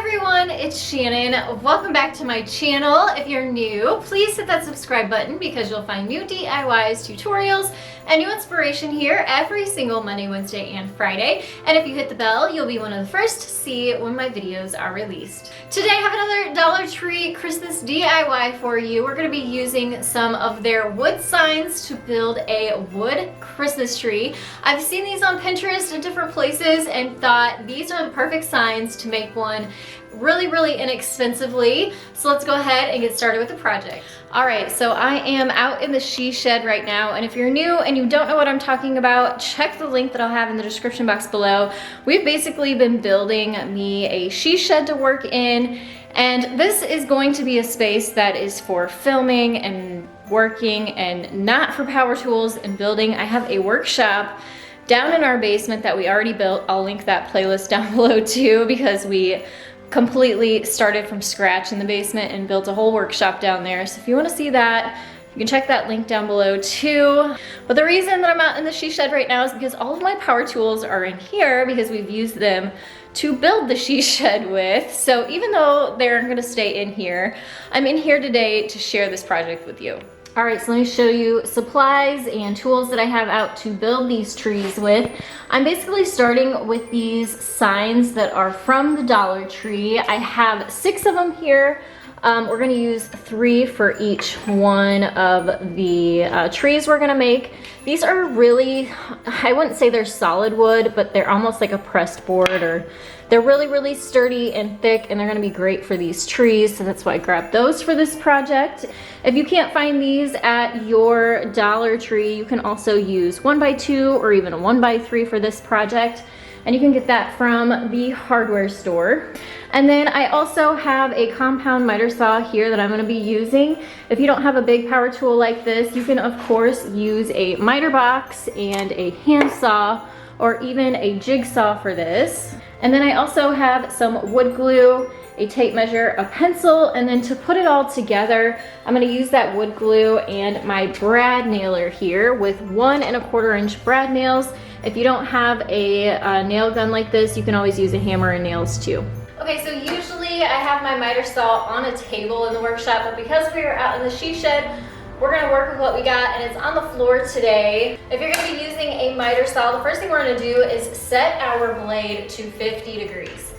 everyone, it's Shannon. Welcome back to my channel. If you're new, please hit that subscribe button because you'll find new DIYs, tutorials, and new inspiration here every single Monday, Wednesday, and Friday. And if you hit the bell, you'll be one of the first to see when my videos are released. Today I have another Dollar Tree Christmas DIY for you. We're going to be using some of their wood signs to build a wood Christmas tree. I've seen these on Pinterest in different places and thought these are the perfect signs to make one really inexpensively. So let's go ahead and get started with the project. All right, so I am out in the she shed right now, and if you're new and you don't know what I'm talking about, check the link that I'll have in the description box below. We've basically been building me a she shed to work in, and this is going to be a space that is for filming and working and not for power tools and building. I have a workshop down in our basement that we already built. I'll link that playlist down below too, because we completely started from scratch in the basement and built a whole workshop down there. So if you want to see that, you can check that link down below too. But the reason that I'm out in the she shed right now is because all of my power tools are in here because we've used them to build the she shed with. So even though they're going to stay in here, I'm in here today to share this project with you. All right, so let me show you supplies and tools that I have out to build these trees with. I'm basically starting with these signs that are from the Dollar Tree. I have 6 of them here. We're gonna use 3 for each one of the trees we're gonna make. These are really, I wouldn't say they're solid wood, but they're almost like a pressed board, or they're really sturdy and thick, and they're gonna be great for these trees, so that's why I grabbed those for this project. If you can't find these at your Dollar Tree, you can also use 1x2 or even a 1x3 for this project, and you can get that from the hardware store. And then I also have a compound miter saw here that I'm going to be using. If you don't have a big power tool like this, you can of course use a miter box and a hand saw or even a jigsaw for this. And then I also have some wood glue, a tape measure, a pencil, and then to put it all together, I'm going to use that wood glue and my brad nailer here with 1 1/4 inch brad nails. If you don't have a nail gun like this, you can always use a hammer and nails too. Okay, so usually I have my miter saw on a table in the workshop, but because we are out in the she shed, we're gonna work with what we got, and it's on the floor today. If you're gonna be using a miter saw, the first thing we're gonna do is set our blade to 50 degrees.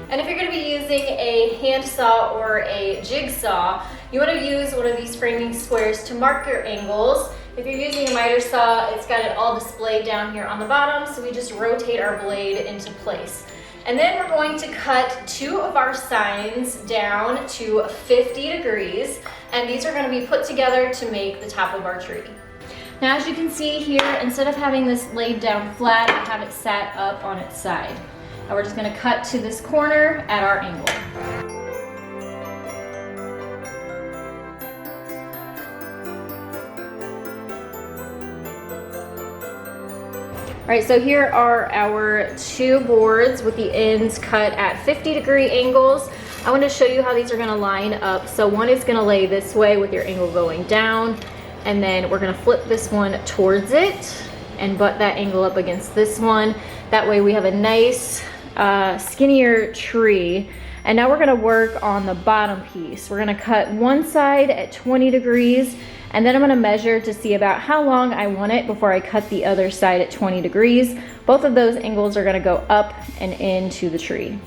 And if you're going to be using a hand saw or a jigsaw, you want to use one of these framing squares to mark your angles. If you're using a miter saw, it's got it all displayed down here on the bottom, so we just rotate our blade into place. And then we're going to cut 2 of our signs down to 50 degrees, and these are going to be put together to make the top of our tree. Now, as you can see here, instead of having this laid down flat, I have it sat up on its side. And we're just going to cut to this corner at our angle. All right, so here are our 2 boards with the ends cut at 50-degree angles. I want to show you how these are going to line up. So one is going to lay this way with your angle going down, and then we're going to flip this one towards it and butt that angle up against this one. That way we have a nice skinnier tree. And now we're going to work on the bottom piece. We're going to cut one side at 20 degrees, and then I'm going to measure to see about how long I want it before I cut the other side at 20 degrees. Both of those angles are going to go up and into the tree.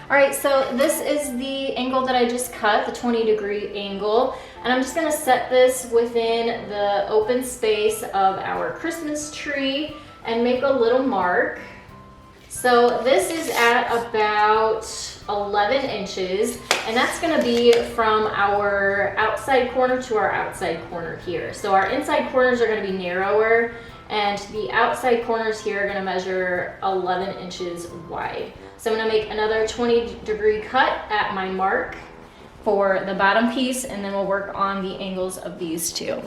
All right, so this is the angle that I just cut, the 20-degree angle, and I'm just gonna set this within the open space of our Christmas tree and make a little mark. So this is at about 11 inches, and that's gonna be from our outside corner to our outside corner here. So our inside corners are gonna be narrower, and the outside corners here are gonna measure 11 inches wide. So I'm gonna make another 20-degree cut at my mark for the bottom piece, and then we'll work on the angles of these two.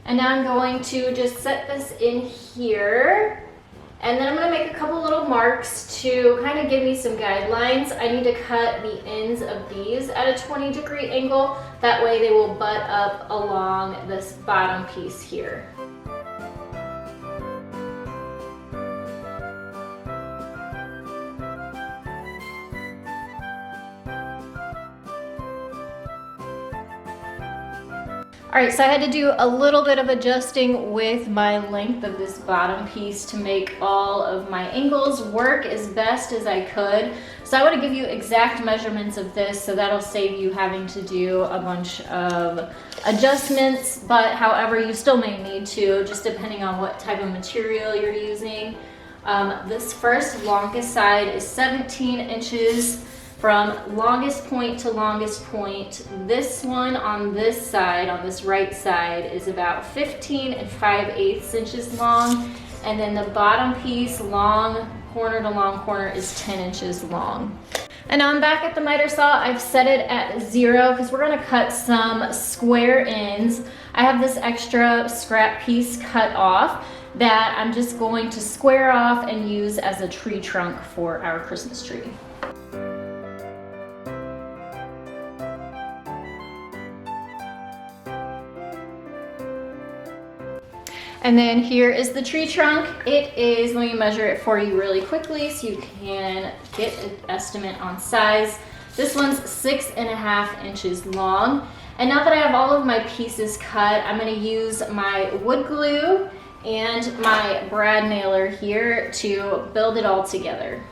And now I'm going to just set this in here. And then I'm going to make a couple little marks to kind of give me some guidelines. I need to cut the ends of these at a 20-degree angle. That way they will butt up along this bottom piece here. All right, so I had to do a little bit of adjusting with my length of this bottom piece to make all of my angles work as best as I could. So I want to give you exact measurements of this, so that'll save you having to do a bunch of adjustments, but however, you still may need to, just depending on what type of material you're using. This first longest side is 17 inches. From longest point to longest point, this one on this side, on this right side, is about 15 5/8 inches long. And then the bottom piece, long corner to long corner, is 10 inches long. And now I'm back at the miter saw. I've set it at 0 because we're gonna cut some square ends. I have this extra scrap piece cut off that I'm just going to square off and use as a tree trunk for our Christmas tree. And then here is the tree trunk. It is, let me measure it for you really quickly so you can get an estimate on size. This one's 6.5 inches long. And now that I have all of my pieces cut, I'm gonna use my wood glue and my brad nailer here to build it all together.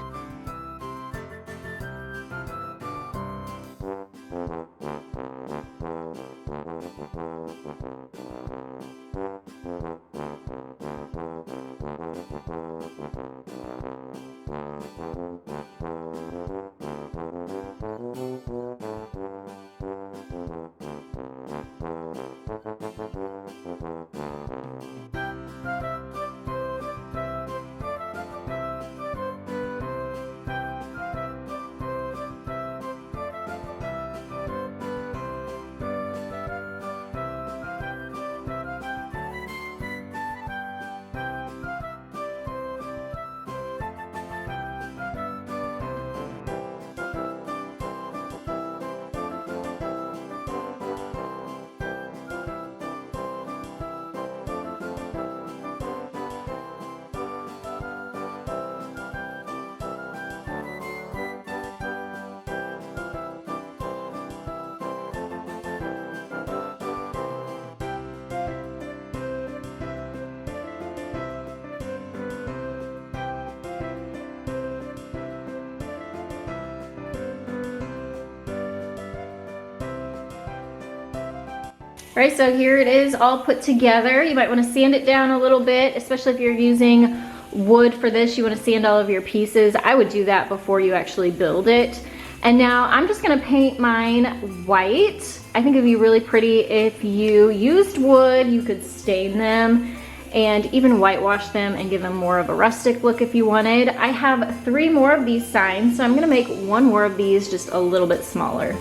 All right, so here it is all put together. You might want to sand it down a little bit, especially if you're using wood for this. You want to sand all of your pieces. I would do that before you actually build it. And now I'm just gonna paint mine white. I think it'd be really pretty if you used wood. You could stain them and even whitewash them and give them more of a rustic look if you wanted. I have 3 more of these signs, so I'm gonna make 1 more of these just a little bit smaller.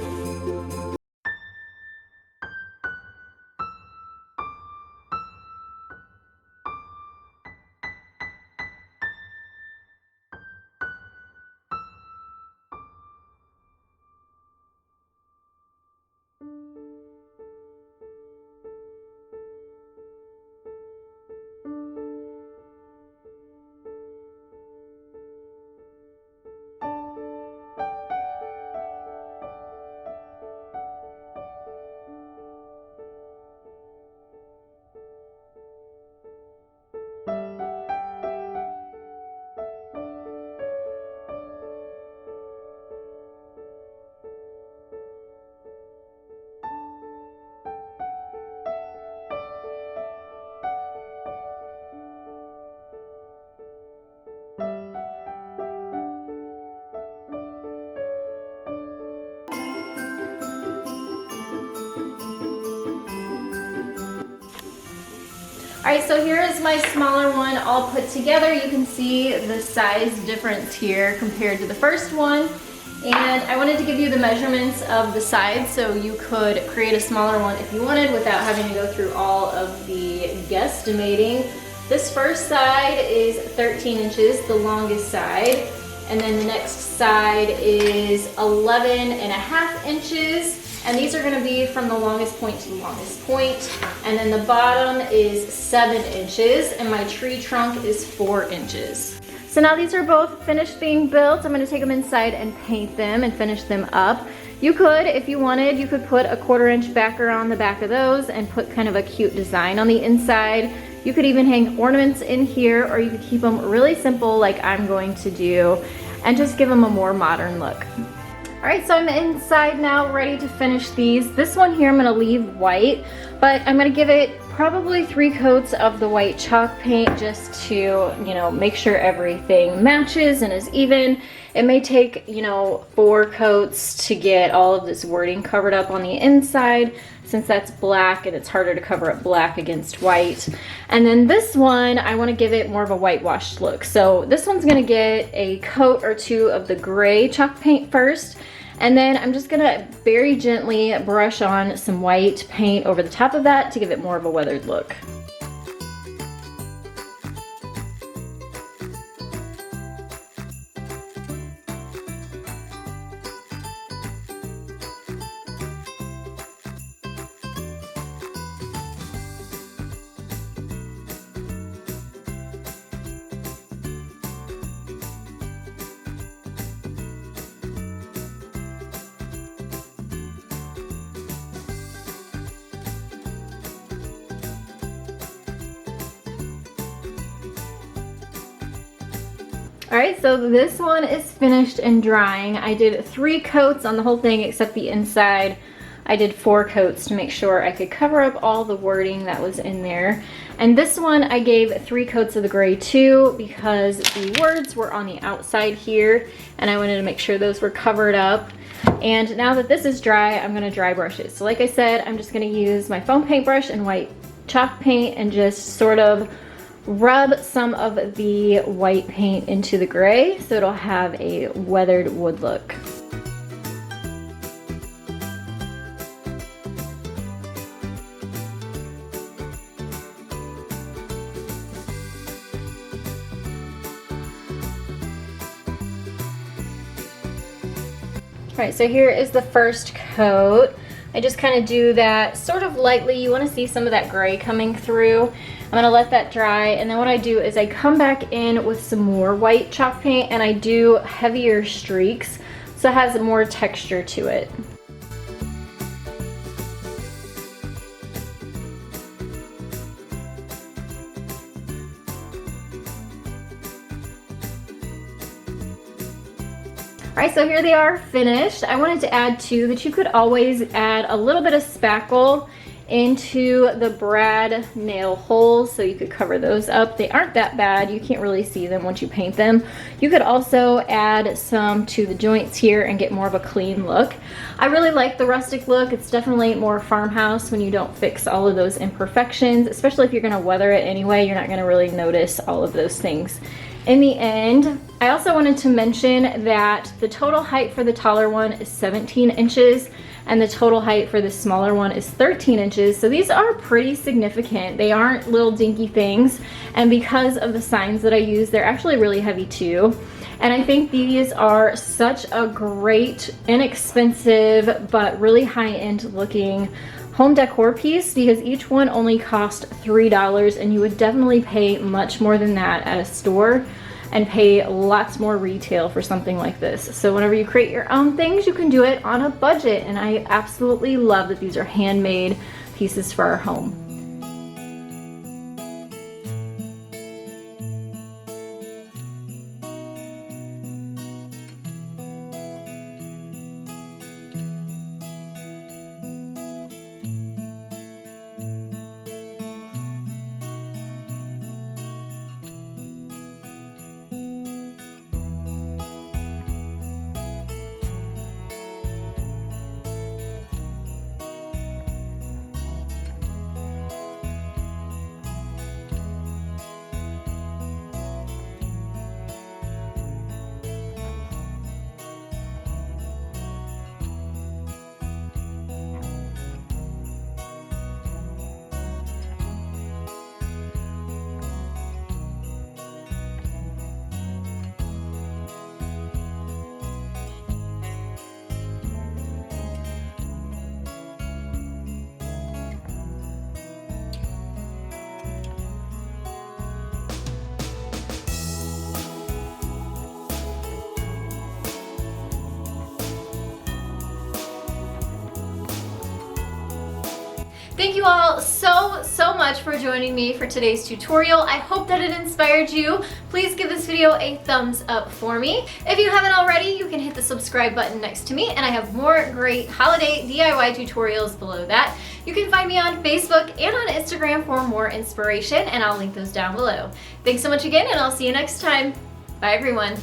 All right, so here is my smaller one all put together. You can see the size difference here compared to the first one. And I wanted to give you the measurements of the sides so you could create a smaller one if you wanted without having to go through all of the guesstimating. This first side is 13 inches, the longest side. And then the next side is 11.5 inches. And these are gonna be from the longest point to the longest point. And then the bottom is 7 inches, and my tree trunk is 4 inches. So now these are both finished being built. I'm gonna take them inside and paint them and finish them up. You could, if you wanted, you could put a 1/4 inch backer on the back of those and put kind of a cute design on the inside. You could even hang ornaments in here, or you could keep them really simple like I'm going to do and just give them a more modern look. All right, so I'm inside now, ready to finish these. This one here I'm gonna leave white, but I'm gonna give it probably 3 coats of the white chalk paint just to, you know, make sure everything matches and is even. It may take, you know, 4 coats to get all of this wording covered up on the inside, since that's black and it's harder to cover up black against white. And then this one, I wanna give it more of a whitewashed look. So this one's gonna get a coat or 2 of the gray chalk paint first. And then I'm just gonna very gently brush on some white paint over the top of that to give it more of a weathered look. All right, so this one is finished and drying. I did 3 coats on the whole thing except the inside. I did 4 coats to make sure I could cover up all the wording that was in there. And this one I gave 3 coats of the gray too because the words were on the outside here and I wanted to make sure those were covered up. And now that this is dry, I'm gonna dry brush it. So like I said, I'm just gonna use my foam paintbrush and white chalk paint and just sort of rub some of the white paint into the gray so it'll have a weathered wood look. All right, so here is the first coat. I just kind of do that sort of lightly. You want to see some of that gray coming through. I'm gonna let that dry, and then what I do is I come back in with some more white chalk paint and I do heavier streaks so it has more texture to it. All right, so here they are finished. I wanted to add too that you could always add a little bit of spackle into the brad nail holes so you could cover those up. They aren't that bad. You can't really see them once you paint them. You could also add some to the joints here and get more of a clean look. I really like the rustic look. It's definitely more farmhouse when you don't fix all of those imperfections, especially if you're gonna weather it anyway. You're not gonna really notice all of those things in the end. I also wanted to mention that the total height for the taller one is 17 inches and the total height for the smaller one is 13 inches. So these are pretty significant. They aren't little dinky things. And because of the signs that I use, they're actually really heavy too. And I think these are such a great, inexpensive, but really high-end looking home decor piece because each one only cost $3 and you would definitely pay much more than that at a store and pay lots more retail for something like this. So whenever you create your own things, you can do it on a budget. And I absolutely love that these are handmade pieces for our home. Thank you all so much for joining me for today's tutorial. I hope that it inspired you. Please give this video a thumbs up for me. If you haven't already, you can hit the subscribe button next to me, and I have more great holiday DIY tutorials below that. You can find me on Facebook and on Instagram for more inspiration, and I'll link those down below. Thanks so much again, and I'll see you next time. Bye everyone.